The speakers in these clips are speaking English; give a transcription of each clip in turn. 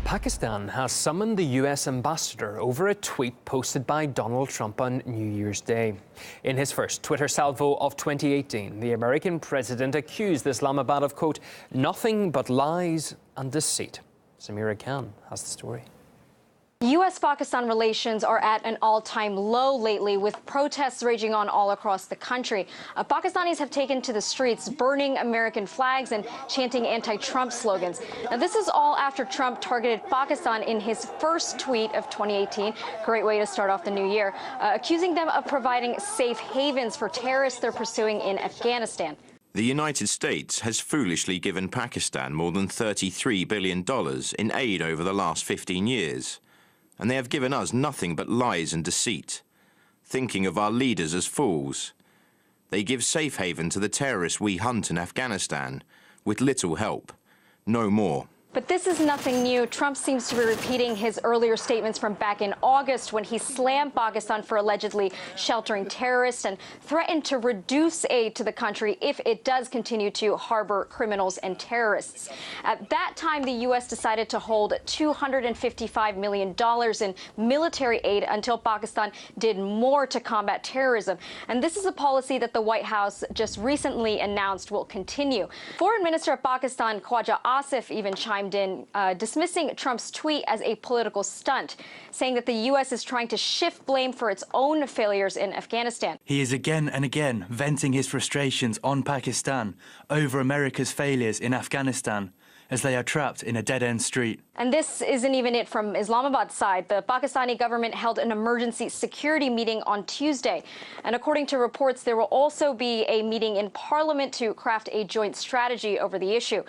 Pakistan has summoned the US ambassador over a tweet posted by Donald Trump on New Year's Day. In his first Twitter salvo of 2018, the American president accused Islamabad of, quote, nothing but lies and deceit. Samira Khan has the story. U.S.-Pakistan relations are at an all-time low lately, with protests raging on all across the country. Pakistanis have taken to the streets, burning American flags and chanting anti-Trump slogans. Now, this is all after Trump targeted Pakistan in his first tweet of 2018, great way to start off the new year, accusing them of providing safe havens for terrorists they're pursuing in Afghanistan. The United States has foolishly given Pakistan more than $33 billion in aid over the last 15 years. And they have given us nothing but lies and deceit, thinking of our leaders as fools. They give safe haven to the terrorists we hunt in Afghanistan, with little help. No more. But this is nothing new. Trump seems to be repeating his earlier statements from back in August, when he slammed Pakistan for allegedly sheltering terrorists and threatened to reduce aid to the country if it does continue to harbor criminals and terrorists. At that time, the U.S. decided to hold $255 million in military aid until Pakistan did more to combat terrorism. And this is a policy that the White House just recently announced will continue. Foreign Minister of Pakistan, Khwaja Asif, even chimed in, dismissing Trump's tweet as a political stunt, saying that the U.S. is trying to shift blame for its own failures in Afghanistan. He is again and again venting his frustrations on Pakistan over America's failures in Afghanistan, as they are trapped in a dead-end street. And this isn't even it from Islamabad's side. The Pakistani government held an emergency security meeting on Tuesday. And according to reports, there will also be a meeting in Parliament to craft a joint strategy over the issue.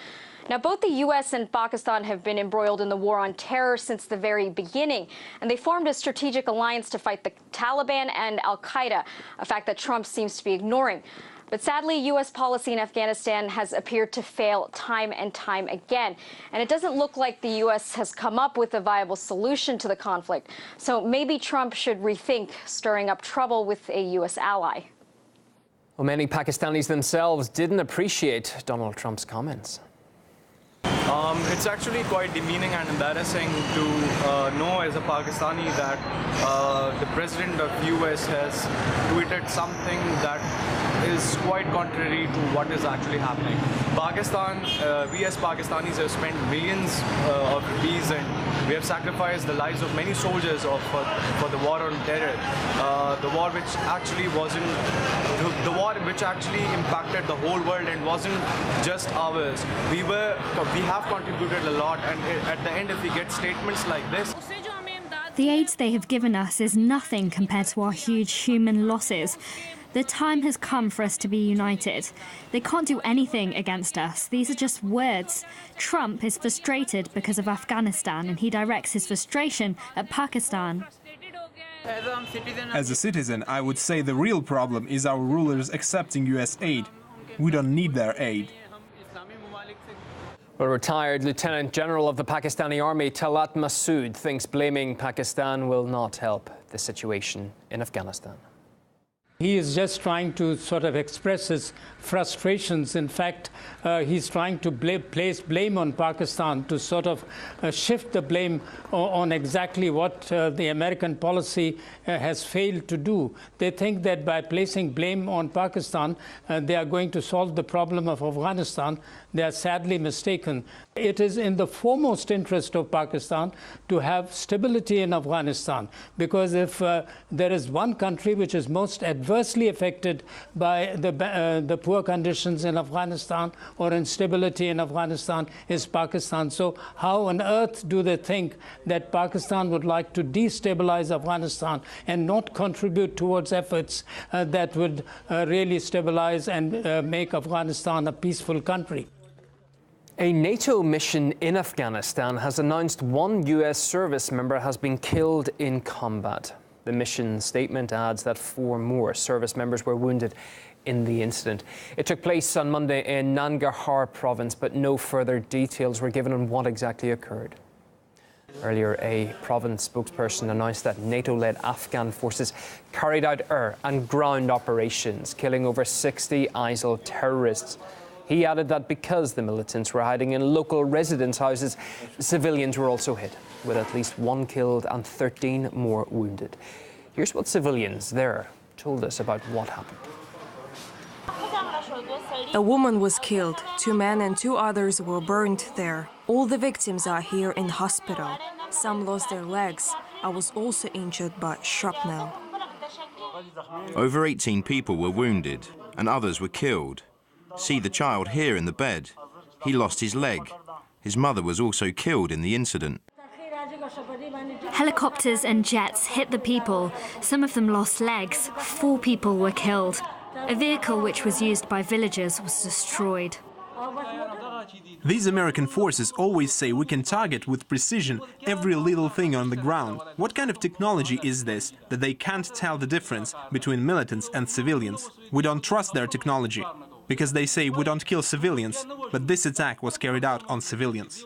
Now, both the U.S. and Pakistan have been embroiled in the war on terror since the very beginning, and they formed a strategic alliance to fight the Taliban and al-Qaeda, a fact that Trump seems to be ignoring. But sadly, U.S. policy in Afghanistan has appeared to fail time and time again. And it doesn't look like the U.S. has come up with a viable solution to the conflict. So maybe Trump should rethink stirring up trouble with a U.S. ally. Well, many Pakistanis themselves didn't appreciate Donald Trump's comments. It's actually quite demeaning and embarrassing to know as a Pakistani that the president of US has tweeted something that is quite contrary to what is actually happening. Pakistan, we as Pakistanis have spent millions of rupees, and we have sacrificed the lives of many soldiers for the war on terror. The war which actually impacted the whole world and wasn't just ours. We have contributed a lot, and at the end, if we get statements like this. The aid they have given us is nothing compared to our huge human losses. The time has come for us to be united. They can't do anything against us. These are just words. Trump is frustrated because of Afghanistan, and he directs his frustration at Pakistan. As a citizen, I would say the real problem is our rulers accepting US aid. We don't need their aid. Well, retired Lieutenant General of the Pakistani Army, Talat Massoud, thinks blaming Pakistan will not help the situation in Afghanistan. He is just trying to sort of express his frustrations. In fact, he's trying to place blame on Pakistan to sort of shift the blame on exactly what the American policy has failed to do. They think that by placing blame on Pakistan, they are going to solve the problem of Afghanistan. They are sadly mistaken. It is in the foremost interest of Pakistan to have stability in Afghanistan, because if there is one country which is most adversely affected by the poor conditions in Afghanistan or instability in Afghanistan, is Pakistan. So how on earth do they think that Pakistan would like to destabilize Afghanistan and not contribute towards efforts that would really stabilize and make Afghanistan a peaceful country? A NATO mission in Afghanistan has announced one US service member has been killed in combat. The mission statement adds that 4 more service members were wounded in the incident. It took place on Monday in Nangarhar province, but no further details were given on what exactly occurred. Earlier, a province spokesperson announced that NATO-led Afghan forces carried out air and ground operations, killing over 60 ISIL terrorists. He added that because the militants were hiding in local residence houses, civilians were also hit, with at least 1 killed and 13 more wounded. Here's what civilians there told us about what happened. A woman was killed, 2 men and 2 others were burned there. All the victims are here in hospital. Some lost their legs. I was also injured by shrapnel. Over 18 people were wounded and others were killed. See the child here in the bed. He lost his leg. His mother was also killed in the incident. Helicopters and jets hit the people. Some of them lost legs. 4 people were killed. A vehicle which was used by villagers was destroyed. These American forces always say we can target with precision every little thing on the ground. What kind of technology is this that they can't tell the difference between militants and civilians? We don't trust their technology, because they say we don't kill civilians, but this attack was carried out on civilians.